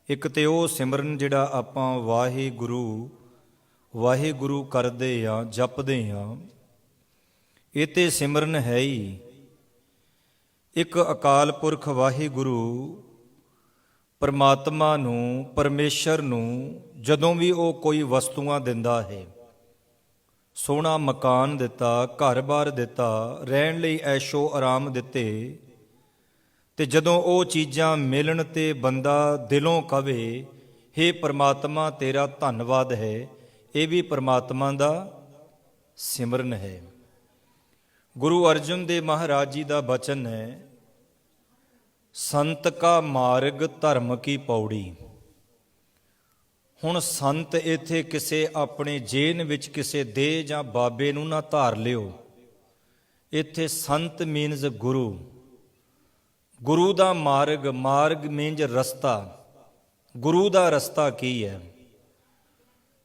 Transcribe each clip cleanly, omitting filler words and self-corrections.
ਇੱਕ ਤੇ ਉਹ ਸਿਮਰਨ ਜਿਹੜਾ ਆਪਾਂ ਵਾਹਿਗੁਰੂ ਵਾਹਿਗੁਰੂ ਕਰਦੇ ਆ, ਜਪਦੇ ਆ, ਇਹ ਤੇ ਸਿਮਰਨ ਹੈ ਹੀ। ਇੱਕ ਅਕਾਲ ਪੁਰਖ ਵਾਹਿਗੁਰੂ ਪਰਮਾਤਮਾ ਨੂੰ, ਪਰਮੇਸ਼ਰ ਨੂੰ ਜਦੋਂ ਵੀ ਉਹ ਕੋਈ ਵਸਤੂਆਂ ਦਿੰਦਾ ਹੈ, ਸੋਹਣਾ ਮਕਾਨ ਦਿੱਤਾ, ਘਰ-ਬਾਰ ਦਿੱਤਾ, ਰਹਿਣ ਲਈ ਐਸ਼ੋ ਆਰਾਮ ਦਿੱਤੇ, ਤੇ ਜਦੋਂ ਉਹ ਚੀਜ਼ਾਂ ਮਿਲਣ ਤੇ ਬੰਦਾ ਦਿਲੋਂ ਕਵੇ ਹੇ ਪਰਮਾਤਮਾ ਤੇਰਾ ਧੰਨਵਾਦ ਹੈ, ਇਹ ਵੀ ਪਰਮਾਤਮਾ ਦਾ ਸਿਮਰਨ ਹੈ। ਗੁਰੂ ਅਰਜਨ ਦੇਵ ਮਹਾਰਾਜ ਜੀ ਦਾ ਬਚਨ ਹੈ, ਸੰਤ ਕਾ ਮਾਰਗ ਧਰਮ ਕੀ ਪੌੜੀ। ਹੁਣ ਸੰਤ ਇੱਥੇ ਕਿਸੇ ਆਪਣੇ ਜੇਨ ਵਿੱਚ ਕਿਸੇ ਦੇ ਜਾਂ ਬਾਬੇ ਨੂੰ ਨਾ ਧਾਰ ਲਿਓ। ਇੱਥੇ ਸੰਤ ਮੀਨਜ਼ ਗੁਰੂ, ਗੁਰੂ ਦਾ ਮਾਰਗ, ਮਾਰਗ ਮੀਨਜ਼ ਰਸਤਾ। ਗੁਰੂ ਦਾ ਰਸਤਾ ਕੀ ਹੈ?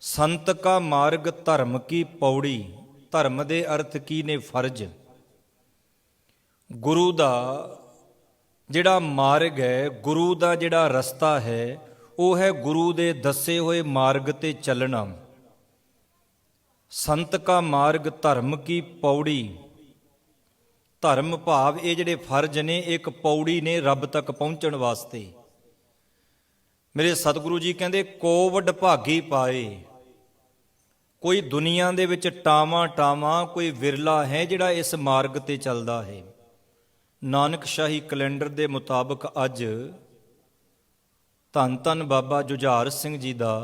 ਸੰਤ ਕਾ ਮਾਰਗ ਧਰਮ ਕੀ ਪੌੜੀ। ਧਰਮ ਦੇ ਅਰਥ ਕੀ ਨੇ? ਫਰਜ਼। ਗੁਰੂ ਦਾ ਜਿਹੜਾ ਮਾਰਗ ਹੈ, ਗੁਰੂ ਦਾ ਜਿਹੜਾ ਰਸਤਾ ਹੈ, ਉਹ ਹੈ ਗੁਰੂ ਦੇ ਦੱਸੇ ਹੋਏ ਮਾਰਗ ਤੇ ਚੱਲਣਾ। ਸੰਤ ਕਾ ਮਾਰਗ ਧਰਮ ਕੀ ਪੌੜੀ। ਧਰਮ ਭਾਵ ਇਹ ਜਿਹੜੇ ਫਰਜ਼ ਨੇ, ਇੱਕ ਪੌੜੀ ਨੇ ਰੱਬ ਤੱਕ ਪਹੁੰਚਣ ਵਾਸਤੇ। ਮੇਰੇ ਸਤਿਗੁਰੂ ਜੀ ਕਹਿੰਦੇ ਕੋਵਡ ਭਾਗੀ ਪਾਏ। ਕੋਈ ਦੁਨੀਆ ਦੇ ਵਿੱਚ ਟਾਵਾਂ ਕੋਈ ਵਿਰਲਾ ਹੈ ਜਿਹੜਾ ਇਸ ਮਾਰਗ ਤੇ ਚੱਲਦਾ ਹੈ। ਨਾਨਕ ਸ਼ਾਹੀ ਕੈਲੰਡਰ ਦੇ ਮੁਤਾਬਕ ਅੱਜ ਧੰਨ ਧੰਨ ਬਾਬਾ ਜੁਝਾਰ ਸਿੰਘ ਜੀ ਦਾ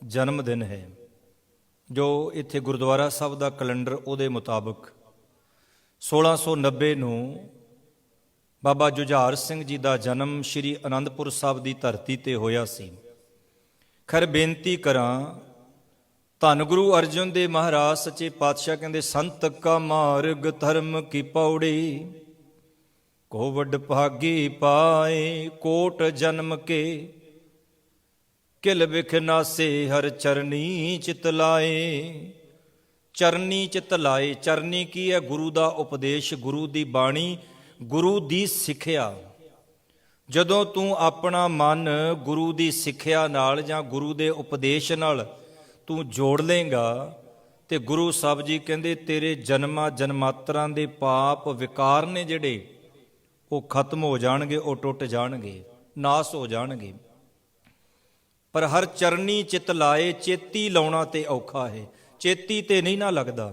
ਜਨਮ ਦਿਨ ਹੈ, ਜੋ ਇੱਥੇ ਗੁਰਦੁਆਰਾ ਸਾਹਿਬ ਦਾ ਕੈਲੰਡਰ ਉਹਦੇ ਮੁਤਾਬਕ 1690 ਨੂੰ ਬਾਬਾ ਜੁਝਾਰ ਸਿੰਘ ਜੀ ਦਾ ਜਨਮ ਸ਼੍ਰੀ ਅਨੰਦਪੁਰ ਸਾਹਿਬ ਦੀ ਧਰਤੀ ਤੇ ਹੋਇਆ ਸੀ। ਖੈਰ ਬੇਨਤੀ ਕਰਾਂ, ਧੰਨ ਗੁਰੂ ਅਰਜਨ ਦੇਵ ਮਹਾਰਾਜ ਸੱਚੇ ਪਾਤਸ਼ਾਹ ਕਹਿੰਦੇ ਸੰਤ ਕਾ ਮਾਰਗ ਧਰਮ ਕੀ ਪੌੜੀ, ਕੋਵਡ ਭਾਗੀ ਪਾਏ ਕੋਟ ਜਨਮ ਕੇ, ਕਿਲ ਬਿਖ ਨਾਸੇ ਹਰ ਚਰਨੀ ਚਿਤ ਲਾਏ। ਚਰਨੀ ਚਿਤ ਲਾਏ। ਚਰਨੀ ਕੀ ਹੈ? ਗੁਰੂ ਦਾ ਉਪਦੇਸ਼, ਗੁਰੂ ਦੀ ਬਾਣੀ, ਗੁਰੂ ਦੀ ਸਿੱਖਿਆ। ਜਦੋਂ ਤੂੰ ਆਪਣਾ ਮਨ ਗੁਰੂ ਦੀ ਸਿੱਖਿਆ ਨਾਲ ਜਾਂ ਗੁਰੂ ਦੇ ਉਪਦੇਸ਼ ਨਾਲ ਤੂੰ ਜੋੜ ਲੇਗਾ ਤੇ ਗੁਰੂ ਸਾਹਿਬ ਜੀ ਕਹਿੰਦੇ ਤੇਰੇ ਜਨਮਾਂ ਜਨਮਾਤਰਾਂ ਦੇ ਪਾਪ ਵਿਕਾਰ ਨੇ ਜਿਹੜੇ ਉਹ ਖਤਮ ਹੋ ਜਾਣਗੇ, ਉਹ ਟੁੱਟ ਜਾਣਗੇ, ਨਾਸ ਹੋ ਜਾਣਗੇ। ਪਰ ਹਰ ਚਰਨੀ ਚਿਤ ਲਾਏ, ਚੇਤੀ ਲਾਉਣਾ ਤੇ ਔਖਾ ਹੈ, ਚੇਤੀ ਤੇ ਨਹੀਂ ਨਾ ਲੱਗਦਾ।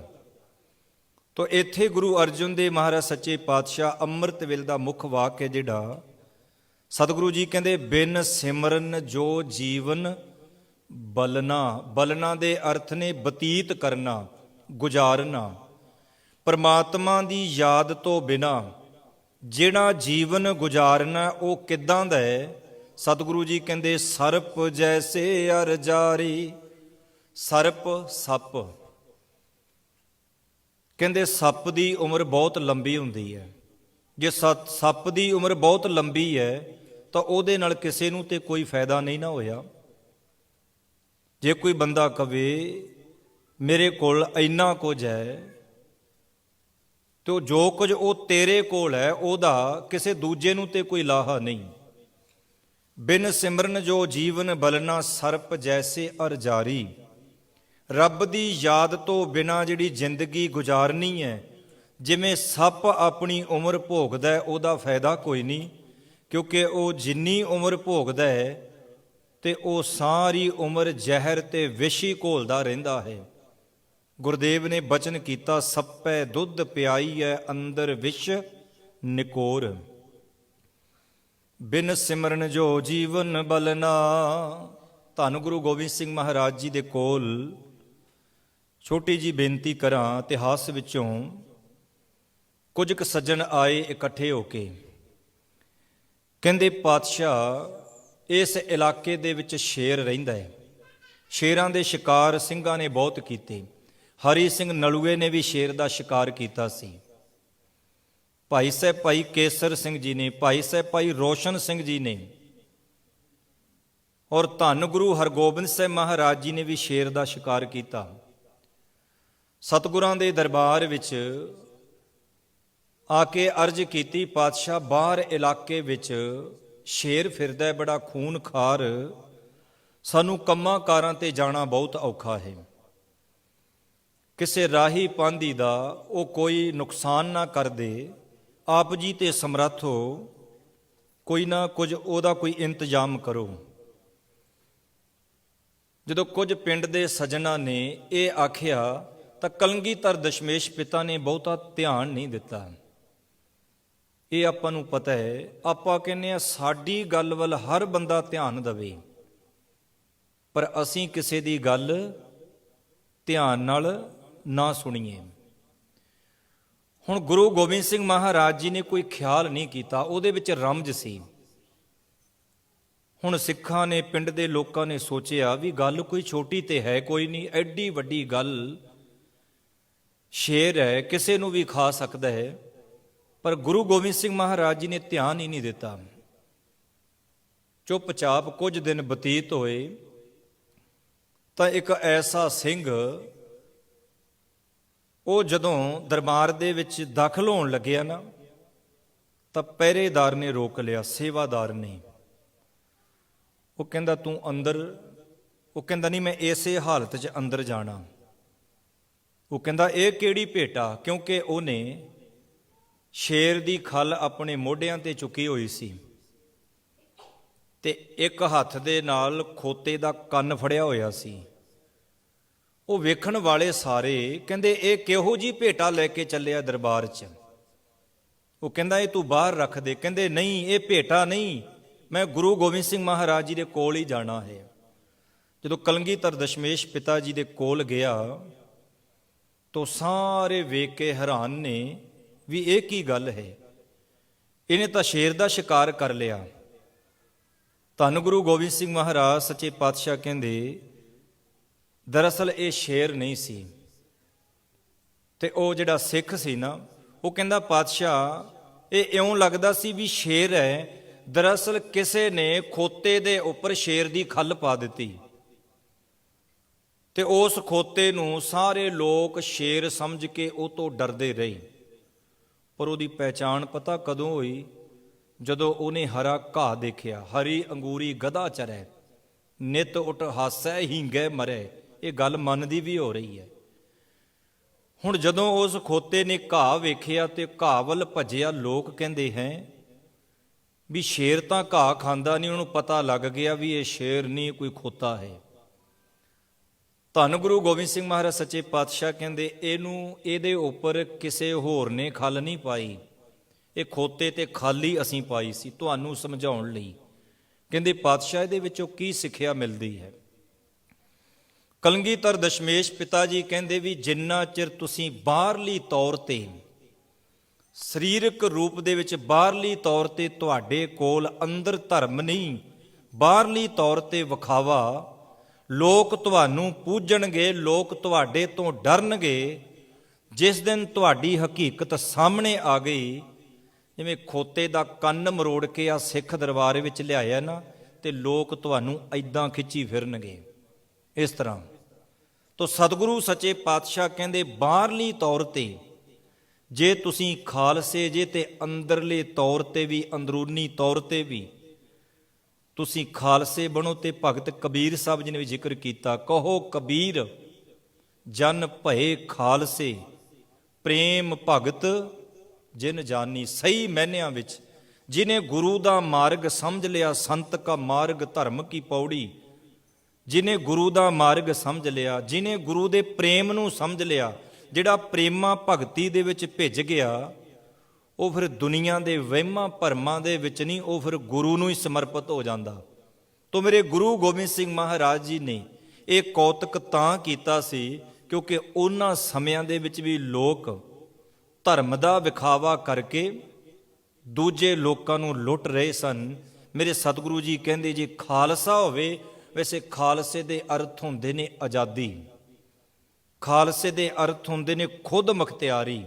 ਤੋ ਇੱਥੇ ਗੁਰੂ ਅਰਜਨ ਦੇਵ ਮਹਾਰਾਜ ਸੱਚੇ ਪਾਤਸ਼ਾਹ ਅੰਮ੍ਰਿਤ ਵੇਲੇ ਦਾ ਮੁੱਖ ਵਾਕ ਹੈ ਜਿਹੜਾ ਸਤਿਗੁਰੂ ਜੀ ਕਹਿੰਦੇ ਬਿਨ ਸਿਮਰਨ ਜੋ ਜੀਵਨ ਬਲਨਾ। ਬਲਨਾ ਦੇ ਅਰਥ ਨੇ ਬਤੀਤ ਕਰਨਾ, ਗੁਜ਼ਾਰਨਾ। ਪਰਮਾਤਮਾ ਦੀ ਯਾਦ ਤੋਂ ਬਿਨਾ ਜਿਹੜਾ ਜੀਵਨ ਗੁਜ਼ਾਰਨਾ ਉਹ ਕਿੱਦਾਂ ਦਾ ਹੈ? ਸਤਿਗੁਰੂ ਜੀ ਕਹਿੰਦੇ ਸਰਪ ਜੈਸੇ ਅਰ ਜਾਰੀ। ਸਰਪ ਸੱਪ, ਕਹਿੰਦੇ ਸੱਪ ਦੀ ਉਮਰ ਬਹੁਤ ਲੰਬੀ ਹੁੰਦੀ ਹੈ। ਜੇ ਸੱਪ ਦੀ ਉਮਰ ਬਹੁਤ ਲੰਬੀ ਹੈ ਤਾਂ ਉਹਦੇ ਨਾਲ ਕਿਸੇ ਨੂੰ ਤੇ ਕੋਈ ਫਾਇਦਾ ਨਹੀਂ ਨਾ ਹੋਇਆ। ਜੇ ਕੋਈ ਬੰਦਾ ਕਵੇ ਮੇਰੇ ਕੋਲ ਇੰਨਾ ਕੁਝ ਹੈ, ਤੇ ਜੋ ਕੁਝ ਉਹ ਤੇਰੇ ਕੋਲ ਹੈ ਉਹਦਾ ਕਿਸੇ ਦੂਜੇ ਨੂੰ ਤੇ ਕੋਈ ਲਾਹਾ ਨਹੀਂ। ਬਿਨ ਸਿਮਰਨ ਜੋ ਜੀਵਨ ਬਲਨਾ, ਸਰਪ ਜੈਸੇ ਅਰ ਜਾਰੀ। ਰੱਬ ਦੀ ਯਾਦ ਤੋਂ ਬਿਨਾਂ ਜਿਹੜੀ ਜ਼ਿੰਦਗੀ ਗੁਜ਼ਾਰਨੀ ਹੈ, ਜਿਵੇਂ ਸੱਪ ਆਪਣੀ ਉਮਰ ਭੋਗਦਾ ਹੈ, ਉਹਦਾ ਫਾਇਦਾ ਕੋਈ ਨਹੀਂ, ਕਿਉਂਕਿ ਉਹ ਜਿੰਨੀ ਉਮਰ ਭੋਗਦਾ ਹੈ ਤੇ ਉਹ ਸਾਰੀ ਉਮਰ ਜ਼ਹਿਰ ਤੇ ਵਿਸ਼ ਹੀ ਘੋਲਦਾ ਰਹਿੰਦਾ ਹੈ। ਗੁਰਦੇਵ ਨੇ ਬਚਨ ਕੀਤਾ ਸੱਪੈ ਦੁੱਧ ਪਿਆਈ ਹੈ ਅੰਦਰ ਵਿਸ਼ ਨਿਕੋਰ। ਬਿਨ ਸਿਮਰਨ ਜੋ ਜੀਵਨ ਬਲਨਾ। ਧੰਨ ਗੁਰੂ ਗੋਬਿੰਦ ਸਿੰਘ ਮਹਾਰਾਜ ਜੀ ਦੇ ਕੋਲ ਛੋਟੀ ਜੀ ਬੇਨਤੀ ਕਰਾਂ। ਇਤਿਹਾਸ ਵਿੱਚੋਂ ਕੁਝ ਕੁ ਸੱਜਣ ਆਏ ਇਕੱਠੇ ਹੋ ਕੇ, ਕਹਿੰਦੇ ਪਾਤਸ਼ਾਹ ਇਸ ਇਲਾਕੇ ਦੇ ਵਿੱਚ ਸ਼ੇਰ ਰਹਿੰਦਾ ਹੈ, ਸ਼ੇਰਾਂ ਦੇ ਸ਼ਿਕਾਰ ਸਿੰਘਾਂ ਨੇ ਬਹੁਤ ਕੀਤੇ। ਹਰੀ ਸਿੰਘ ਨਲੂਏ ਨੇ ਵੀ ਸ਼ੇਰ ਦਾ ਸ਼ਿਕਾਰ ਕੀਤਾ ਸੀ। ਭਾਈ ਸਾਹਿਬ ਭਾਈ ਕੇਸਰ ਸਿੰਘ ਜੀ ਨੇ, ਭਾਈ ਸਾਹਿਬ ਭਾਈ ਰੋਸ਼ਨ ਸਿੰਘ ਜੀ ਨੇ, ਔਰ ਧੰਨ ਗੁਰੂ ਹਰਗੋਬਿੰਦ ਸਾਹਿਬ ਮਹਾਰਾਜ ਜੀ ਨੇ ਵੀ ਸ਼ੇਰ ਦਾ ਸ਼ਿਕਾਰ ਕੀਤਾ। ਸਤਿਗੁਰਾਂ ਦੇ ਦਰਬਾਰ ਵਿੱਚ ਆ ਕੇ ਅਰਜ਼ ਕੀਤੀ, ਪਾਤਸ਼ਾਹ ਬਾਹਰ ਇਲਾਕੇ ਵਿੱਚ ਸ਼ੇਰ ਫਿਰਦਾ, ਬੜਾ ਖੂਨਖਾਰ ਸਾਨੂੰ ਕੰਮਾਂ ਕਾਰਾਂ ਤੇ ਜਾਣਾ ਬਹੁਤ ਔਖਾ ਹੈ। ਕਿਸੇ ਰਾਹੀ ਪਾਂਧੀ ਦਾ ਉਹ ਕੋਈ ਨੁਕਸਾਨ ਨਾ ਕਰ ਦੇ, ਆਪ ਜੀ ਤੇ ਸਮਰੱਥ ਹੋ, ਕੋਈ ਨਾ ਕੁਝ ਉਹਦਾ ਕੋਈ ਇੰਤਜ਼ਾਮ ਕਰੋ। ਜਦੋਂ ਕੁਝ ਪਿੰਡ ਦੇ ਸੱਜਣਾ ਨੇ ਇਹ ਆਖਿਆ ਤਾਂ ਕਲਗੀਧਰ ਦਸ਼ਮੇਸ਼ ਪਿਤਾ ਨੇ ਬਹੁਤਾ ਧਿਆਨ ਨਹੀਂ ਦਿੱਤਾ। ਇਹ ਆਪਾਂ ਨੂੰ ਪਤਾ ਹੈ, ਆਪਾਂ ਕਹਿੰਦੇ ਆ ਸਾਡੀ ਗੱਲ ਵੱਲ ਹਰ ਬੰਦਾ ਧਿਆਨ ਦੇਵੇ, ਪਰ ਅਸੀਂ ਕਿਸੇ ਦੀ ਗੱਲ ਧਿਆਨ ਨਾਲ ਨਾ ਸੁਣੀਏ। ਹੁਣ ਗੁਰੂ ਗੋਬਿੰਦ ਸਿੰਘ ਮਹਾਰਾਜ ਜੀ ਨੇ ਕੋਈ ਖਿਆਲ ਨਹੀਂ ਕੀਤਾ, ਉਹਦੇ ਵਿੱਚ ਰਮਜ ਸੀ। ਹੁਣ ਸਿੱਖਾਂ ਨੇ, ਪਿੰਡ ਦੇ ਲੋਕਾਂ ਨੇ ਸੋਚਿਆ ਵੀ ਗੱਲ ਕੋਈ ਛੋਟੀ ਤੇ ਹੈ ਕੋਈ ਨਹੀਂ, ਐਡੀ ਵੱਡੀ ਗੱਲ, ਸ਼ੇਰ ਹੈ, ਕਿਸੇ ਨੂੰ ਵੀ ਖਾ ਸਕਦਾ ਹੈ। ਪਰ ਗੁਰੂ ਗੋਬਿੰਦ ਸਿੰਘ ਮਹਾਰਾਜ ਜੀ ਨੇ ਧਿਆਨ ਹੀ ਨਹੀਂ ਦਿੱਤਾ। ਚੁੱਪਚਾਪ ਕੁਝ ਦਿਨ ਬਤੀਤ ਹੋਏ ਤਾਂ ਇੱਕ ਐਸਾ ਸਿੰਘ, ਉਹ ਜਦੋਂ ਦਰਬਾਰ ਦੇ ਵਿੱਚ ਦਾਖਲ ਹੋਣ ਲੱਗਿਆ ਨਾ, ਤਾਂ ਪਹਿਰੇਦਾਰ ਨੇ ਰੋਕ ਲਿਆ, ਸੇਵਾਦਾਰ ਨੇ। ਉਹ ਕਹਿੰਦਾ ਤੂੰ ਅੰਦਰ, ਉਹ ਕਹਿੰਦਾ ਨਹੀਂ, ਮੈਂ ਇਸੇ ਹਾਲਤ 'ਚ ਅੰਦਰ ਜਾਣਾ। ਉਹ ਕਹਿੰਦਾ ਇਹ ਕਿਹੜੀ ਭੇਟਾ, ਕਿਉਂਕਿ ਉਹਨੇ ਸ਼ੇਰ ਦੀ ਖੱਲ ਆਪਣੇ ਮੋਢਿਆਂ ਤੇ ਚੁੱਕੀ ਹੋਈ ਸੀ ਤੇ ਇੱਕ ਹੱਥ ਦੇ ਨਾਲ ਖੋਤੇ ਦਾ ਕੰਨ ਫੜਿਆ ਹੋਇਆ ਸੀ। ਉਹ ਵੇਖਣ ਵਾਲੇ ਸਾਰੇ ਕਹਿੰਦੇ ਇਹ ਕਿਹੋ ਜੀ ਭੇਟਾ ਲੈ ਕੇ ਚੱਲਿਆ ਦਰਬਾਰ 'ਚ। ਉਹ ਕਹਿੰਦਾ ਇਹ ਤੂੰ ਬਾਹਰ ਰੱਖ ਦੇ। ਕਹਿੰਦੇ ਨਹੀਂ, ਇਹ ਭੇਟਾ ਨਹੀਂ, ਮੈਂ ਗੁਰੂ ਗੋਬਿੰਦ ਸਿੰਘ ਮਹਾਰਾਜ ਜੀ ਦੇ ਕੋਲ ਹੀ ਜਾਣਾ ਹੈ। ਜਦੋਂ ਕਲਗੀਧਰ ਦਸ਼ਮੇਸ਼ ਪਿਤਾ ਜੀ ਦੇ ਕੋਲ ਗਿਆ ਤਾਂ ਸਾਰੇ ਵੇਖ ਕੇ ਹੈਰਾਨ ਨੇ ਵੀ ਇਹ ਕੀ ਗੱਲ ਹੈ, ਇਹਨੇ ਤਾਂ ਸ਼ੇਰ ਦਾ ਸ਼ਿਕਾਰ ਕਰ ਲਿਆ। ਧੰਨ ਗੁਰੂ ਗੋਬਿੰਦ ਸਿੰਘ ਮਹਾਰਾਜ ਸੱਚੇ ਪਾਤਸ਼ਾਹ ਕਹਿੰਦੇ ਦਰਅਸਲ ਇਹ ਸ਼ੇਰ ਨਹੀਂ ਸੀ। ਤੇ ਉਹ ਜਿਹੜਾ ਸਿੱਖ ਸੀ ਨਾ, ਉਹ ਕਹਿੰਦਾ ਪਾਤਸ਼ਾਹ ਇਹ ਇਉਂ ਲੱਗਦਾ ਸੀ ਵੀ ਸ਼ੇਰ ਹੈ, ਦਰਅਸਲ ਕਿਸੇ ਨੇ ਖੋਤੇ ਦੇ ਉੱਪਰ ਸ਼ੇਰ ਦੀ ਖੱਲ ਪਾ ਦਿੱਤੀ ਤੇ ਉਸ ਖੋਤੇ ਨੂੰ ਸਾਰੇ ਲੋਕ ਸ਼ੇਰ ਸਮਝ ਕੇ ਉਹ ਤੋਂ ਡਰਦੇ ਰਹੇ। ਪਰ ਉਹਦੀ ਪਹਿਚਾਣ ਪਤਾ ਕਦੋਂ ਹੋਈ, ਜਦੋਂ ਉਹਨੇ ਹਰਾ ਘਾਹ ਦੇਖਿਆ। ਹਰੀ ਅੰਗੂਰੀ ਗਧਾ ਚਰੈ, ਨਿਤ ਉਠ ਹਾਸੈ ਹੀਂਗੈ ਮਰੈ। ਇਹ ਗੱਲ ਮਨ ਦੀ ਵੀ ਹੋ ਰਹੀ ਹੈ। ਹੁਣ ਜਦੋਂ ਉਸ ਖੋਤੇ ਨੇ ਘਾਹ ਵੇਖਿਆ ਤੇ ਘਾਹ ਵੱਲ ਭੱਜਿਆ, ਲੋਕ ਕਹਿੰਦੇ ਹੈ ਵੀ ਸ਼ੇਰ ਤਾਂ ਘਾਹ ਖਾਂਦਾ ਨਹੀਂ, ਉਹਨੂੰ ਪਤਾ ਲੱਗ ਗਿਆ ਵੀ ਇਹ ਸ਼ੇਰ ਨਹੀਂ, ਕੋਈ ਖੋਤਾ ਹੈ। ਧੰਨ ਗੁਰੂ ਗੋਬਿੰਦ ਸਿੰਘ ਮਹਾਰਾਜ ਸੱਚੇ ਪਾਤਸ਼ਾਹ ਕਹਿੰਦੇ ਇਹਦੇ ਉੱਪਰ ਕਿਸੇ ਹੋਰ ਨੇ ਖੱਲ ਨਹੀਂ ਪਾਈ, ਇਹ ਖੋਤੇ ਤੇ ਖਾਲੀ ਅਸੀਂ ਪਾਈ ਸੀ ਤੁਹਾਨੂੰ ਸਮਝਾਉਣ ਲਈ। ਕਹਿੰਦੇ ਪਾਤਸ਼ਾਹ ਇਹਦੇ ਵਿੱਚੋਂ ਕੀ ਸਿੱਖਿਆ ਮਿਲਦੀ ਹੈ? ਕਲਗੀਧਰ ਦਸ਼ਮੇਸ਼ ਪਿਤਾ ਜੀ ਕਹਿੰਦੇ ਵੀ ਜਿੰਨਾ ਚਿਰ ਤੁਸੀਂ ਬਾਹਰਲੀ ਤੌਰ ਤੇ, ਸਰੀਰਕ ਰੂਪ ਦੇ ਵਿੱਚ ਬਾਹਰਲੀ ਤੌਰ ਤੇ ਤੁਹਾਡੇ ਕੋਲ ਅੰਦਰ ਧਰਮ ਨਹੀਂ, ਬਾਹਰਲੀ ਤੌਰ ਤੇ ਵਿਖਾਵਾ, ਲੋਕ ਤੁਹਾਨੂੰ ਪੂਜਣਗੇ, ਲੋਕ ਤੁਹਾਡੇ ਤੋਂ ਡਰਨਗੇ। ਜਿਸ ਦਿਨ ਤੁਹਾਡੀ ਹਕੀਕਤ ਸਾਹਮਣੇ ਆ ਗਈ, ਜਿਵੇਂ ਖੋਤੇ ਦਾ ਕੰਨ ਮਰੋੜ ਕੇ ਆ ਸਿੱਖ ਦਰਬਾਰ ਵਿੱਚ ਲਿਆਇਆ ਨਾ, ਤੇ ਲੋਕ ਤੁਹਾਨੂੰ ਐਦਾਂ ਖਿੱਚੀ ਫਿਰਨਗੇ। ਇਸ ਤਰ੍ਹਾਂ ਤੋਂ ਸਤਿਗੁਰੂ ਸੱਚੇ ਪਾਤਸ਼ਾਹ ਕਹਿੰਦੇ ਬਾਹਰਲੀ ਤੌਰ ਤੇ ਜੇ ਤੁਸੀਂ ਖਾਲਸੇ ਜੇ ਤੇ ਅੰਦਰਲੇ ਤੌਰ ਤੇ ਵੀ, ਅੰਦਰੂਨੀ ਤੌਰ ਤੇ ਵੀ ਤੁਸੀਂ ਖਾਲਸੇ ਬਣੋ। ਤੇ ਭਗਤ ਕਬੀਰ ਸਾਹਿਬ ਜੀ ਨੇ ਵੀ ਜ਼ਿਕਰ ਕੀਤਾ, ਕਹੋ ਕਬੀਰ ਜਨ ਭਏ ਖਾਲਸੇ, ਪ੍ਰੇਮ ਭਗਤ ਜਿਨ ਜਾਨੀ। ਸਹੀ ਮਾਇਨਿਆਂ ਵਿੱਚ ਜਿਨੇ ਗੁਰੂ ਦਾ ਮਾਰਗ ਸਮਝ ਲਿਆ, ਸੰਤ ਕਾ ਮਾਰਗ ਧਰਮ ਕੀ ਪੌੜੀ, ਜਿਨੇ ਗੁਰੂ ਦਾ ਮਾਰਗ ਸਮਝ ਲਿਆ, ਜਿਨੇ ਗੁਰੂ ਦੇ ਪ੍ਰੇਮ ਨੂੰ ਸਮਝ ਲਿਆ, ਜਿਹੜਾ ਪ੍ਰੇਮਾ ਭਗਤੀ ਦੇ ਵਿੱਚ ਭਿੱਜ ਗਿਆ, ਉਹ ਫਿਰ ਦੁਨੀਆ ਦੇ ਵਹਿਮਾਂ ਭਰਮਾਂ ਦੇ ਵਿੱਚ ਨਹੀਂ, ਉਹ ਫਿਰ ਗੁਰੂ ਨੂੰ ਹੀ ਸਮਰਪਿਤ ਹੋ ਜਾਂਦਾ। ਤੋ ਮੇਰੇ ਗੁਰੂ ਗੋਬਿੰਦ ਸਿੰਘ ਮਹਾਰਾਜ ਜੀ ਨੇ ਇਹ ਕੌਤਕ ਤਾਂ ਕੀਤਾ ਸੀ ਕਿਉਂਕਿ ਉਹਨਾਂ ਸਮਿਆਂ ਦੇ ਵਿੱਚ ਵੀ ਲੋਕ ਧਰਮ ਦਾ ਵਿਖਾਵਾ ਕਰਕੇ ਦੂਜੇ ਲੋਕਾਂ ਨੂੰ ਲੁੱਟ ਰਹੇ ਸਨ। ਮੇਰੇ ਸਤਿਗੁਰੂ ਜੀ ਕਹਿੰਦੇ ਜੇ ਖਾਲਸਾ ਹੋਵੇ, ਵੈਸੇ ਖਾਲਸੇ ਦੇ ਅਰਥ ਹੁੰਦੇ ਨੇ ਆਜ਼ਾਦੀ, ਖਾਲਸੇ ਦੇ ਅਰਥ ਹੁੰਦੇ ਨੇ ਖੁਦ ਮੁਖਤਿਆਰੀ।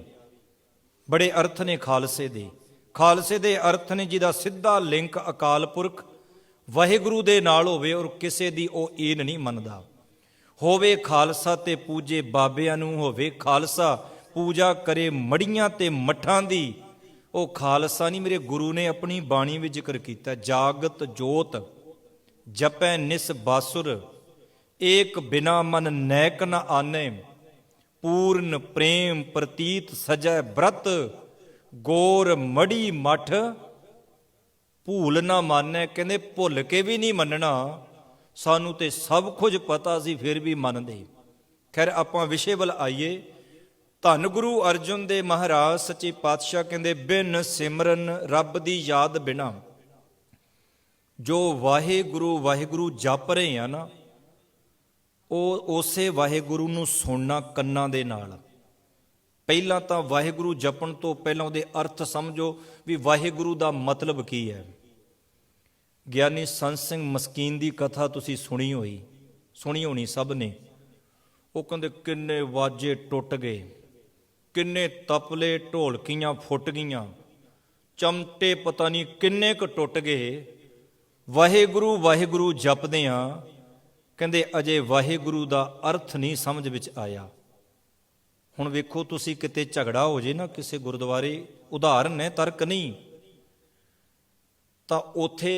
ਬੜੇ ਅਰਥ ਨੇ ਖਾਲਸੇ ਦੇ। ਖਾਲਸੇ ਦੇ ਅਰਥ ਨੇ ਜਿਹਦਾ ਸਿੱਧਾ ਲਿੰਕ ਅਕਾਲ ਪੁਰਖ ਵਾਹਿਗੁਰੂ ਦੇ ਨਾਲ ਹੋਵੇ ਔਰ ਕਿਸੇ ਦੀ ਉਹ ਈਨ ਨਹੀਂ ਮੰਨਦਾ ਹੋਵੇ। ਖਾਲਸਾ ਤੇ ਪੂਜੇ ਬਾਬਿਆਂ ਨੂੰ ਹੋਵੇ, ਖਾਲਸਾ ਪੂਜਾ ਕਰੇ ਮੜੀਆਂ ਤੇ ਮੱਠਾਂ ਦੀ, ਉਹ ਖਾਲਸਾ ਨਹੀਂ। ਮੇਰੇ ਗੁਰੂ ਨੇ ਆਪਣੀ ਬਾਣੀ ਵਿੱਚ ਜ਼ਿਕਰ ਕੀਤਾ, ਜਾਗਤ ਜੋਤ ਜਪੈ ਨਿਸ ਬਾਸੁਰ, ਏਕ ਬਿਨਾ ਮਨ ਨੈਕ ਨ ਆਨੇ। ਪੂਰਨ ਪ੍ਰੇਮ ਪ੍ਰਤੀਤ ਸਜੈ ਬ੍ਰਤ, ਗੋਰ ਮੜੀ ਮਠ ਭੂਲ ਨਾ ਮਾਨੈ। ਕਹਿੰਦੇ ਭੁੱਲ ਕੇ ਵੀ ਨਹੀਂ ਮੰਨਣਾ, ਸਾਨੂੰ ਤੇ ਸਭ ਕੁਝ ਪਤਾ ਸੀ ਫਿਰ ਵੀ ਮੰਨਦੇ। ਖੈਰ ਆਪਾਂ ਵਿਸ਼ੇ ਵੱਲ ਆਈਏ। ਧੰਨ ਗੁਰੂ ਅਰਜਨ ਦੇਵ ਮਹਾਰਾਜ ਸੱਚੇ ਪਾਤਸ਼ਾਹ ਕਹਿੰਦੇ ਬਿਨ ਸਿਮਰਨ ਰੱਬ ਦੀ ਯਾਦ ਬਿਨਾ, ਜੋ ਵਾਹਿਗੁਰੂ ਵਾਹਿਗੁਰੂ ਜਪ ਰਹੇ ਆ ਨਾ, ਉਹ ਉਸੇ ਵਾਹਿਗੁਰੂ ਨੂੰ ਸੁਣਨਾ ਕੰਨਾਂ ਦੇ ਨਾਲ। ਪਹਿਲਾਂ ਤਾਂ ਵਾਹਿਗੁਰੂ ਜਪਣ ਤੋਂ ਪਹਿਲਾਂ ਉਹਦੇ ਅਰਥ ਸਮਝੋ ਵੀ ਵਾਹਿਗੁਰੂ ਦਾ ਮਤਲਬ ਕੀ ਹੈ। ਗਿਆਨੀ ਸੰਤ ਸਿੰਘ ਮਸਕੀਨ ਦੀ ਕਥਾ ਤੁਸੀਂ ਸੁਣੀ ਹੋਣੀ ਸਭ ਨੇ। ਉਹ ਕਹਿੰਦੇ ਕਿੰਨੇ ਵਾਜੇ ਟੁੱਟ ਗਏ, ਕਿੰਨੇ ਤਪਲੇ ਢੋਲਕੀਆਂ ਫੁੱਟ ਗਈਆਂ, ਚਮਟੇ ਪਤਾ ਨਹੀਂ ਕਿੰਨੇ ਕੁ ਟੁੱਟ ਗਏ, ਵਾਹਿਗੁਰੂ ਵਾਹਿਗੁਰੂ ਜਪਦੇ ਆ। ਕਹਿੰਦੇ ਅਜੇ ਵਾਹਿਗੁਰੂ ਦਾ ਅਰਥ ਨਹੀਂ ਸਮਝ ਵਿੱਚ ਆਇਆ। ਹੁਣ ਵੇਖੋ ਤੁਸੀਂ, ਕਿਤੇ ਝਗੜਾ ਹੋ ਜੇ ਨਾ ਕਿਸੇ ਗੁਰਦੁਆਰੇ, ਉਦਾਹਰਨ ਹੈ ਤਰਕ ਨਹੀਂ, ਤਾਂ ਉੱਥੇ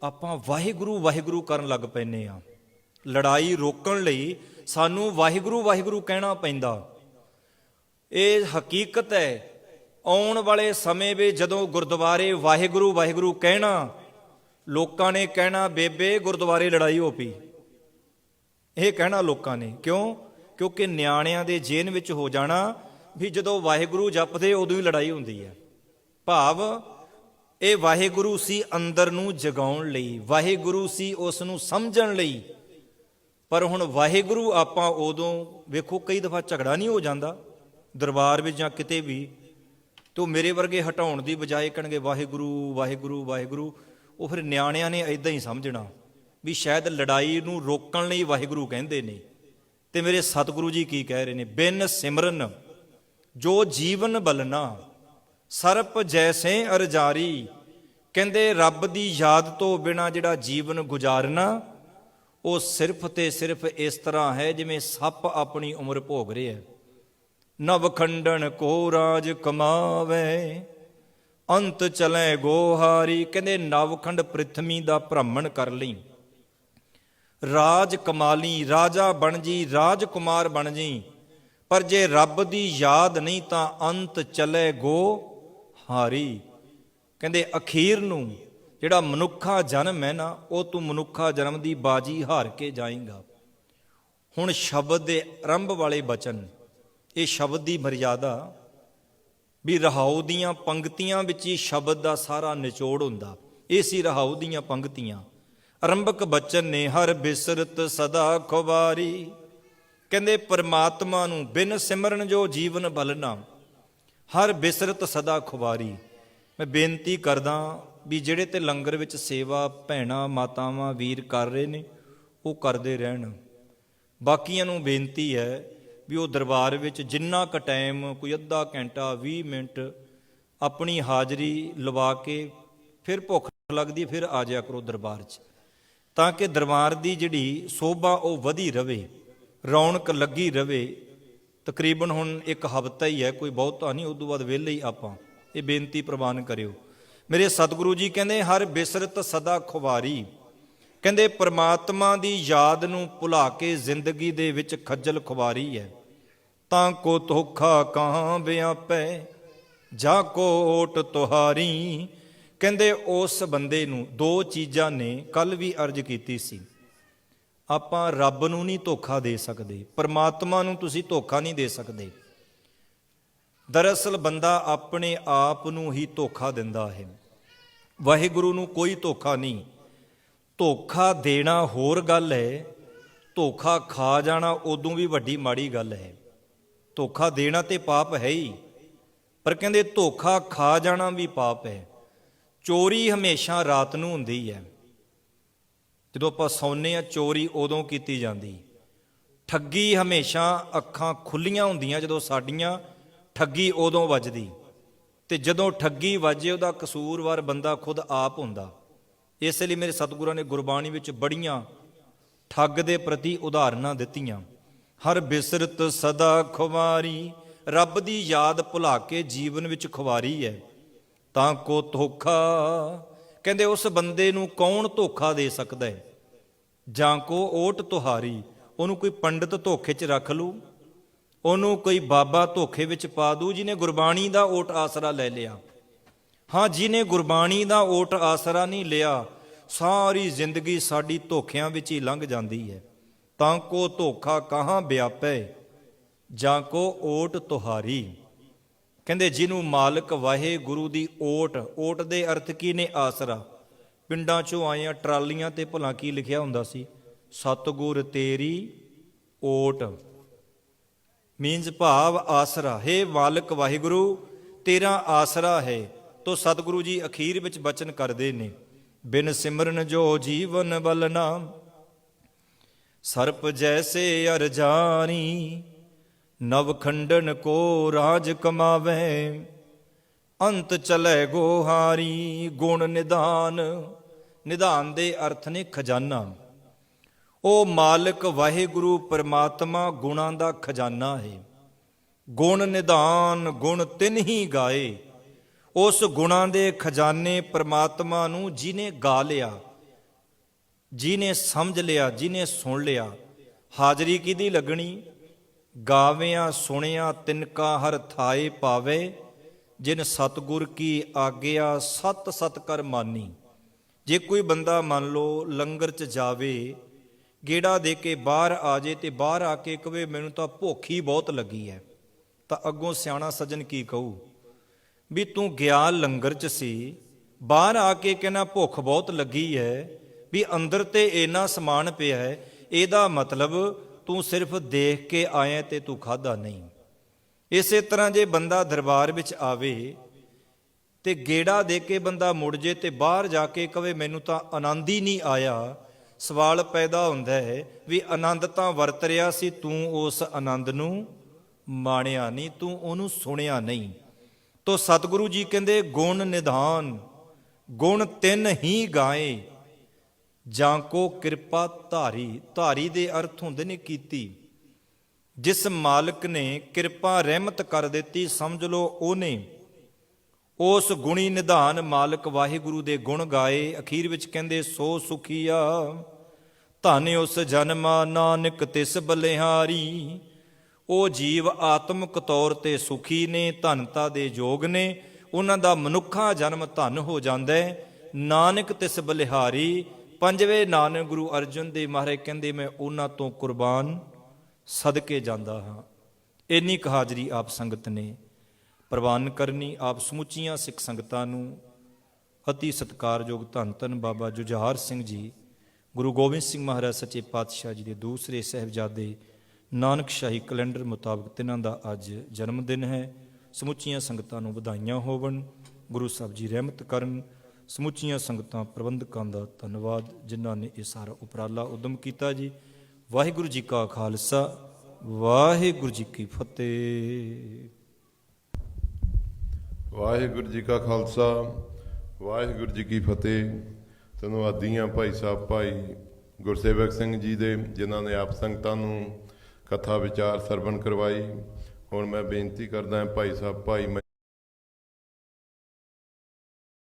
ਆਪਾਂ ਵਾਹਿਗੁਰੂ ਵਾਹਿਗੁਰੂ ਕਰਨ ਲੱਗ ਪੈਂਦੇ ਆ। ਲੜਾਈ ਰੋਕਣ ਲਈ ਸਾਨੂੰ ਵਾਹਿਗੁਰੂ ਵਾਹਿਗੁਰੂ ਕਹਿਣਾ ਪੈਂਦਾ। ਇਹ ਹਕੀਕਤ ਹੈ। ਆਉਣ ਵਾਲੇ ਸਮੇਂ ਵਿੱਚ ਜਦੋਂ ਗੁਰਦੁਆਰੇ ਵਾਹਿਗੁਰੂ ਵਾਹਿਗੁਰੂ ਕਹਿਣਾ, ਲੋਕਾਂ ਨੇ ਕਹਿਣਾ ਬੇਬੇ ਗੁਰਦੁਆਰੇ ਲੜਾਈ ਹੋ ਪਈ। ਇਹ ਕਹਿਣਾ ਲੋਕਾਂ ਨੇ ਕਿਉਂ? ਕਿਉਂਕਿ ਨਿਆਣਿਆਂ ਦੇ ਜੇਨ ਵਿੱਚ ਹੋ ਜਾਣਾ ਵੀ ਜਦੋਂ ਵਾਹਿਗੁਰੂ ਜਪਦੇ ਉਦੋਂ ਹੀ ਲੜਾਈ ਹੁੰਦੀ ਹੈ। ਭਾਵ ਇਹ ਵਾਹਿਗੁਰੂ ਸੀ ਅੰਦਰ ਨੂੰ ਜਗਾਉਣ ਲਈ, ਵਾਹਿਗੁਰੂ ਸੀ ਉਸ ਨੂੰ ਸਮਝਣ ਲਈ। ਪਰ ਹੁਣ ਵਾਹਿਗੁਰੂ ਆਪਾਂ ਉਦੋਂ ਵੇਖੋ, ਕਈ ਦਫਾ ਝਗੜਾ ਨਹੀਂ ਹੋ ਜਾਂਦਾ ਦਰਬਾਰ ਵਿੱਚ ਜਾਂ ਕਿਤੇ ਵੀ, ਤੋ ਮੇਰੇ ਵਰਗੇ ਹਟਾਉਣ ਦੀ ਬਜਾਏ ਕਹਿਣਗੇ ਵਾਹਿਗੁਰੂ ਵਾਹਿਗੁਰੂ ਵਾਹਿਗੁਰੂ। ਉਹ ਫਿਰ ਨਿਆਣਿਆਂ ਨੇ ਇਦਾਂ ਹੀ ਸਮਝਣਾ ਵੀ ਸ਼ਾਇਦ ਲੜਾਈ ਨੂੰ ਰੋਕਣ ਲਈ ਵਾਹਿਗੁਰੂ ਕਹਿੰਦੇ ਨੇ। ਤੇ ਮੇਰੇ ਸਤਿਗੁਰੂ ਜੀ ਕੀ ਕਹਿ ਰਹੇ ਨੇ? ਬਿਨ ਸਿਮਰਨ ਜੋ ਜੀਵਨ ਬਲਨਾ, ਸਰਪ ਜੈਸੇ ਅਰਜਾਰੀ। ਕਹਿੰਦੇ ਰੱਬ ਦੀ ਯਾਦ ਤੋਂ ਬਿਨਾਂ ਜਿਹੜਾ ਜੀਵਨ ਗੁਜ਼ਾਰਨਾ, ਉਹ ਸਿਰਫ ਤੇ ਸਿਰਫ ਇਸ ਤਰ੍ਹਾਂ ਹੈ ਜਿਵੇਂ ਸੱਪ ਆਪਣੀ ਉਮਰ ਭੋਗ ਰਿਹਾ। ਨਵਖੰਡਨ ਕੋ ਰਾਜ ਕਮਾਵੇ, ਅੰਤ ਚਲੇ ਗੋਹਾਰੀ। ਕਹਿੰਦੇ ਨਵਖੰਡ ਪ੍ਰਿਥਵੀ ਦਾ ਭ੍ਰਮਣ ਕਰ ਲਈ, ਰਾਜ ਕਮਾ ਲਈ, ਰਾਜਾ ਬਣ ਜੀ, ਰਾਜਕੁਮਾਰ ਬਣ ਜੀ, ਪਰ ਜੇ ਰੱਬ ਦੀ ਯਾਦ ਨਹੀਂ ਤਾਂ ਅੰਤ ਚਲੇ ਗੋ ਹਾਰੀ। ਕਹਿੰਦੇ ਅਖੀਰ ਨੂੰ ਜਿਹੜਾ ਮਨੁੱਖਾ ਜਨਮ ਹੈ ਨਾ, ਉਹ ਤੂੰ ਮਨੁੱਖਾ ਜਨਮ ਦੀ ਬਾਜੀ ਹਾਰ ਕੇ ਜਾਏਗਾ। ਹੁਣ ਸ਼ਬਦ ਦੇ ਆਰੰਭ ਵਾਲੇ ਬਚਨ, ਇਹ ਸ਼ਬਦ ਦੀ ਮਰਿਆਦਾ ਵੀ ਰਹਾਉ ਦੀਆਂ ਪੰਕਤੀਆਂ ਵਿੱਚ ਹੀ ਸ਼ਬਦ ਦਾ ਸਾਰਾ ਨਿਚੋੜ ਹੁੰਦਾ। ਇਹ ਸੀ ਰਹਾਉ ਦੀਆਂ ਪੰਕਤੀਆਂ। ਆਰੰਭਕ ਬਚਨ ਨੇ ਹਰ ਬਿਸਰਤ ਸਦਾ ਖੁਬਾਰੀ। ਕਹਿੰਦੇ ਪਰਮਾਤਮਾ ਨੂੰ ਬਿਨ ਸਿਮਰਨ ਜੋ ਜੀਵਨ ਬਲਨਾ, ਹਰ ਬਿਸਰਤ ਸਦਾ ਖੁਬਾਰੀ। ਮੈਂ ਬੇਨਤੀ ਕਰਦਾ ਵੀ ਜਿਹੜੇ ਤੇ ਲੰਗਰ ਵਿੱਚ ਸੇਵਾ ਭੈਣਾਂ ਮਾਤਾਵਾਂ ਵੀਰ ਕਰ ਰਹੇ ਨੇ, ਉਹ ਕਰਦੇ ਰਹਿਣ। ਬਾਕੀਆਂ ਨੂੰ ਬੇਨਤੀ ਹੈ ਵੀ ਉਹ ਦਰਬਾਰ ਵਿੱਚ ਜਿੰਨਾ ਕੁ ਟਾਈਮ, ਕੋਈ ਅੱਧਾ ਘੰਟਾ 20 ਮਿੰਟ ਆਪਣੀ ਹਾਜ਼ਰੀ ਲਵਾ ਕੇ, ਫਿਰ ਭੁੱਖ ਲੱਗਦੀ ਫਿਰ ਆ ਜਾਇਆ ਕਰੋ ਦਰਬਾਰ 'ਚ, ਤਾਂ ਕਿ ਦਰਬਾਰ ਦੀ ਜਿਹੜੀ ਸੋਭਾ ਉਹ ਵਧੀ ਰਵੇ, ਰੌਣਕ ਲੱਗੀ ਰਵੇ। ਤਕਰੀਬਨ ਹੁਣ ਇੱਕ ਹਫ਼ਤਾ ਹੀ ਹੈ, ਕੋਈ ਬਹੁਤਾ ਨਹੀਂ, ਉਦੋਂ ਬਾਅਦ ਵਿਹਲੇ ਹੀ ਆਪਾਂ। ਇਹ ਬੇਨਤੀ ਪ੍ਰਵਾਨ ਕਰਿਓ। ਮੇਰੇ ਸਤਿਗੁਰੂ ਜੀ ਕਹਿੰਦੇ ਹਰ ਬਿਸਰਤ ਸਦਾ ਖੁਬਾਰੀ। ਕਹਿੰਦੇ ਪਰਮਾਤਮਾ ਦੀ ਯਾਦ ਨੂੰ ਭੁਲਾ ਕੇ ਜ਼ਿੰਦਗੀ ਦੇ ਵਿੱਚ ਖੱਜਲ ਖੁਬਾਰੀ ਹੈ। ਤਾਂ ਕੋ ਧੋਖਾ ਕਹਾਂ ਵਿਆਪੈ, ਜਾ ਕੋਟ ਤੁਹਾਰੀ। ਕਹਿੰਦੇ ਉਸ ਬੰਦੇ ਨੂੰ ਦੋ ਚੀਜ਼ਾਂ ਨੇ, ਕੱਲ ਵੀ ਅਰਜ਼ ਕੀਤੀ ਸੀ, ਆਪਾਂ ਰੱਬ ਨੂੰ ਨਹੀਂ ਧੋਖਾ ਦੇ ਸਕਦੇ, ਪਰਮਾਤਮਾ ਨੂੰ ਤੁਸੀਂ ਧੋਖਾ ਨਹੀਂ ਦੇ ਸਕਦੇ। ਦਰਅਸਲ ਬੰਦਾ ਆਪਣੇ ਆਪ ਨੂੰ ਹੀ ਧੋਖਾ ਦਿੰਦਾ ਹੈ, ਵਾਹਿਗੁਰੂ ਨੂੰ ਕੋਈ ਧੋਖਾ ਨਹੀਂ। ਧੋਖਾ ਦੇਣਾ ਹੋਰ ਗੱਲ ਹੈ, ਧੋਖਾ ਖਾ ਜਾਣਾ ਉਦੋਂ ਵੀ ਵੱਡੀ ਮਾੜੀ ਗੱਲ ਹੈ। ਧੋਖਾ ਦੇਣਾ ਤੇ ਪਾਪ ਹੈ ਹੀ, ਪਰ ਕਹਿੰਦੇ ਧੋਖਾ ਖਾ ਜਾਣਾ ਵੀ ਪਾਪ ਹੈ। ਚੋਰੀ ਹਮੇਸ਼ਾ ਰਾਤ ਨੂੰ ਹੁੰਦੀ ਹੈ, ਜਦੋਂ ਆਪਾਂ ਸੌਂਦੇ ਹਾਂ ਚੋਰੀ ਉਦੋਂ ਕੀਤੀ ਜਾਂਦੀ। ਠੱਗੀ ਹਮੇਸ਼ਾ ਅੱਖਾਂ ਖੁੱਲੀਆਂ ਹੁੰਦੀਆਂ ਜਦੋਂ ਸਾਡੀਆਂ, ਠੱਗੀ ਉਦੋਂ ਵੱਜਦੀ। ਤੇ ਜਦੋਂ ਠੱਗੀ ਵੱਜੇ ਉਹਦਾ ਕਸੂਰਵਾਰ ਬੰਦਾ ਖੁਦ ਆਪ ਹੁੰਦਾ। ਇਸ ਲਈ ਮੇਰੇ ਸਤਿਗੁਰਾਂ ਨੇ ਗੁਰਬਾਣੀ ਵਿੱਚ ਬੜੀਆਂ ਠੱਗ ਦੇ ਪ੍ਰਤੀ ਉਦਾਹਰਨਾਂ ਦਿੱਤੀਆਂ। ਹਰ ਬਿਸਰਤ ਸਦਾ ਖੁਮਾਰੀ, ਰੱਬ ਦੀ ਯਾਦ ਭੁਲਾ ਕੇ ਜੀਵਨ ਵਿੱਚ ਖੁਵਾਰੀ ਹੈ। ਤਾਂ ਕੋ ਧੋਖਾ, ਕਹਿੰਦੇ ਉਸ ਬੰਦੇ ਨੂੰ ਕੌਣ ਧੋਖਾ ਦੇ ਸਕਦਾ ਹੈ ਜਾਂ ਕੋ ਓਟ ਤੁਹਾਰੀ, ਉਹਨੂੰ ਕੋਈ ਪੰਡਤ ਧੋਖੇ 'ਚ ਰੱਖ ਲੂ, ਉਹਨੂੰ ਕੋਈ ਬਾਬਾ ਧੋਖੇ ਵਿੱਚ ਪਾ ਦੂ, ਜਿਹਨੇ ਗੁਰਬਾਣੀ ਦਾ ਓਟ ਆਸਰਾ ਲੈ ਲਿਆ। ਹਾਂ, ਜਿਹਨੇ ਗੁਰਬਾਣੀ ਦਾ ਓਟ ਆਸਰਾ ਨਹੀਂ ਲਿਆ, ਸਾਰੀ ਜ਼ਿੰਦਗੀ ਸਾਡੀ ਧੋਖਿਆਂ ਵਿੱਚ ਹੀ ਲੰਘ ਜਾਂਦੀ ਹੈ। ਤਾਂ ਕੋ ਧੋਖਾ ਕਹਾਂ ਵਿਆਪੈ, ਜਾਂ ਕੋ ਓਟ ਤੁਹਾਰੀ। ਕਹਿੰਦੇ ਜਿਹਨੂੰ ਮਾਲਕ ਵਾਹਿਗੁਰੂ ਦੀ ਓਟ, ਓਟ ਦੇ ਅਰਥ ਕੀ ਨੇ? ਆਸਰਾ। ਪਿੰਡਾਂ 'ਚੋਂ ਆਏ ਟਰਾਲੀਆਂ ਤੇ ਭਲਾ ਕੀ ਲਿਖਿਆ ਹੁੰਦਾ ਸੀ? ਸਤਿਗੁਰ ਤੇਰੀ ਓਟ, ਮੀਨਸ ਭਾਵ ਆਸਰਾ। ਹੈ ਮਾਲਕ ਵਾਹਿਗੁਰੂ ਤੇਰਾ ਆਸਰਾ ਹੈ। ਤੋ ਸਤਿਗੁਰੂ ਜੀ ਅਖੀਰ ਵਿੱਚ ਬਚਨ ਕਰਦੇ ਨੇ, ਬਿਨ ਸਿਮਰਨ ਜੋ ਜੀਵਨ ਬਲਨਾ, ਸਰਪ ਜੈਸੇ ਅਰ ਜਾਨੀ, ਨਵ ਖੰਡਨ ਕੋ ਰਾਜ ਕਮਾਵੇ, ਅੰਤ ਚਲੇ ਗੋਹਾਰੀ। ਗੁਣ ਨਿਧਾਨ, ਨਿਧਾਨ ਦੇ ਅਰਥ ਨੇ ਖਜ਼ਾਨਾ। ਉਹ ਮਾਲਕ ਵਾਹਿਗੁਰੂ ਪਰਮਾਤਮਾ ਗੁਣਾਂ ਦਾ ਖਜ਼ਾਨਾ ਹੈ। ਗੁਣ ਨਿਧਾਨ, ਗੁਣ ਤਿੰਨ ਹੀ ਗਾਏ। ਉਸ ਗੁਣਾਂ ਦੇ ਖਜ਼ਾਨੇ ਪਰਮਾਤਮਾ ਨੂੰ ਜਿਹਨੇ ਗਾ ਲਿਆ, ਜਿਹਨੇ ਸਮਝ ਲਿਆ, ਜਿਹਨੇ ਸੁਣ ਲਿਆ, ਹਾਜ਼ਰੀ ਕਿਹਦੀ ਲੱਗਣੀ? ਗਾਵਿਆਂ ਸੁਣਿਆ ਤਿਨਕਾ ਹਰ ਥਾਏ ਪਾਵੇ, ਜਿਨ ਸਤਿਗੁਰ ਕੀ ਆਗਿਆ ਸਤ ਸਤ ਕਰ ਮਾਨੀ। ਜੇ ਕੋਈ ਬੰਦਾ ਮੰਨ ਲਓ ਲੰਗਰ 'ਚ ਜਾਵੇ, ਗੇੜਾ ਦੇ ਕੇ ਬਾਹਰ ਆ ਜੇ ਤੇ ਬਾਹਰ ਆ ਕੇ ਕਵੇ ਮੈਨੂੰ ਤਾਂ ਭੁੱਖ ਹੀ ਬਹੁਤ ਲੱਗੀ ਹੈ, ਤਾਂ ਅੱਗੋਂ ਸਿਆਣਾ ਸੱਜਣ ਕੀ ਕਹੂ? ਵੀ ਤੂੰ ਗਿਆ ਲੰਗਰ 'ਚ ਸੀ, ਬਾਹਰ ਆ ਕੇ ਕਹਿੰਦਾ ਭੁੱਖ ਬਹੁਤ ਲੱਗੀ ਹੈ, ਵੀ ਅੰਦਰ ਤੇ ਇੰਨਾ ਸਮਾਨ ਪਿਆ ਹੈ, ਇਹਦਾ ਮਤਲਬ ਤੂੰ ਸਿਰਫ ਦੇਖ ਕੇ ਆਇਆ ਤੇ ਤੂੰ ਖਾਧਾ ਨਹੀਂ। ਇਸੇ ਤਰ੍ਹਾਂ ਜੇ ਬੰਦਾ ਦਰਬਾਰ ਵਿੱਚ ਆਵੇ ਤੇ ਗੇੜਾ ਦੇ ਕੇ ਬੰਦਾ ਮੁੜ ਜੇ ਤੇ ਬਾਹਰ ਜਾ ਕੇ ਕਵੇ ਮੈਨੂੰ ਤਾਂ ਆਨੰਦ ਹੀ ਨਹੀਂ ਆਇਆ, ਸਵਾਲ ਪੈਦਾ ਹੁੰਦਾ ਹੈ ਵੀ ਆਨੰਦ ਤਾਂ ਵਰਤ ਰਿਹਾ ਸੀ, ਤੂੰ ਉਸ ਆਨੰਦ ਨੂੰ ਮਾਣਿਆ ਨਹੀਂ, ਤੂੰ ਉਹਨੂੰ ਸੁਣਿਆ ਨਹੀਂ। ਤੋ ਸਤਿਗੁਰੂ ਜੀ ਕਹਿੰਦੇ ਗੁਣ ਨਿਧਾਨ, ਗੁਣ ਤਿੰਨ ਹੀ ਗਾਏ, ਜਾਂ ਕੋ ਕਿਰਪਾ ਧਾਰੀ। ਧਾਰੀ ਦੇ ਅਰਥ ਹੁੰਦੇ ਨੇ ਕੀਤੀ। ਜਿਸ ਮਾਲਕ ਨੇ ਕਿਰਪਾ ਰਹਿਮਤ ਕਰ ਦਿੱਤੀ, ਸਮਝ ਲਓ ਉਹਨੇ ਉਸ ਗੁਣੀ ਨਿਧਾਨ ਮਾਲਕ ਵਾਹਿਗੁਰੂ ਦੇ ਗੁਣ ਗਾਏ। ਅਖੀਰ ਵਿੱਚ ਕਹਿੰਦੇ ਸੋ ਸੁਖੀਆ, ਧਨ ਉਸ ਜਨਮਾ ਨਾਨਕ ਤਿਸ ਬਲਿਹਾਰੀ। ਉਹ ਜੀਵ ਆਤਮਿਕ ਤੌਰ ਤੇ ਸੁਖੀ ਨੇ, ਧਨਤਾ ਦੇ ਯੋਗ ਨੇ, ਉਹਨਾਂ ਦਾ ਮਨੁੱਖਾ ਜਨਮ ਧਨ ਹੋ ਜਾਂਦਾ ਹੈ। ਨਾਨਕ ਤਿਸ ਬਲਿਹਾਰੀ, ਪੰਜਵੇਂ ਨਾਨਕ ਗੁਰੂ ਅਰਜਨ ਦੇਵ ਮਹਾਰਾਜ ਕਹਿੰਦੇ ਮੈਂ ਉਹਨਾਂ ਤੋਂ ਕੁਰਬਾਨ ਸਦਕੇ ਜਾਂਦਾ ਹਾਂ। ਇੰਨੀ ਕੁ ਹਾਜ਼ਰੀ ਆਪ ਸੰਗਤ ਨੇ ਪ੍ਰਵਾਨ ਕਰਨੀ। ਆਪ ਸਮੁੱਚੀਆਂ ਸਿੱਖ ਸੰਗਤਾਂ ਨੂੰ ਅਤੀ ਸਤਿਕਾਰਯੋਗ ਧੰਨ ਧੰਨ ਬਾਬਾ ਜੁਝਾਰ ਸਿੰਘ ਜੀ, ਗੁਰੂ ਗੋਬਿੰਦ ਸਿੰਘ ਮਹਾਰਾਜ ਸੱਚੇ ਪਾਤਸ਼ਾਹ ਜੀ ਦੇ ਦੂਸਰੇ ਸਾਹਿਬਜ਼ਾਦੇ, ਨਾਨਕਸ਼ਾਹੀ ਕੈਲੰਡਰ ਮੁਤਾਬਕ ਤਿੰਨਾਂ ਦਾ ਅੱਜ ਜਨਮ ਦਿਨ ਹੈ। ਸਮੁੱਚੀਆਂ ਸੰਗਤਾਂ ਨੂੰ ਵਧਾਈਆਂ ਹੋਵਣ, ਗੁਰੂ ਸਾਹਿਬ ਜੀ ਰਹਿਮਤ ਕਰਨ। ਸਮੁੱਚੀਆਂ ਸੰਗਤਾਂ ਪ੍ਰਬੰਧਕਾਂ ਦਾ ਧੰਨਵਾਦ ਜਿਨ੍ਹਾਂ ਨੇ ਇਹ ਸਾਰਾ ਉਪਰਾਲਾ ਉਦਮ ਕੀਤਾ ਜੀ। ਵਾਹਿਗੁਰੂ ਜੀ ਕਾ ਖਾਲਸਾ, ਵਾਹਿਗੁਰੂ ਜੀ ਕੀ ਫਤਿਹ। ਵਾਹਿਗੁਰੂ ਜੀ ਕਾ ਖਾਲਸਾ, ਵਾਹਿਗੁਰੂ ਜੀ ਕੀ ਫਤਿਹ। ਧੰਨਵਾਦੀਆਂ ਭਾਈ ਸਾਹਿਬ ਭਾਈ ਗੁਰਸੇਵਕ ਸਿੰਘ ਜੀ ਦੇ, ਜਿਨ੍ਹਾਂ ਨੇ ਆਪ ਸੰਗਤਾਂ ਨੂੰ ਕਥਾ ਵਿਚਾਰ ਸਰਵਣ ਕਰਵਾਈ। ਹੁਣ ਮੈਂ ਬੇਨਤੀ ਕਰਦਾ ਭਾਈ ਸਾਹਿਬ ਭਾਈ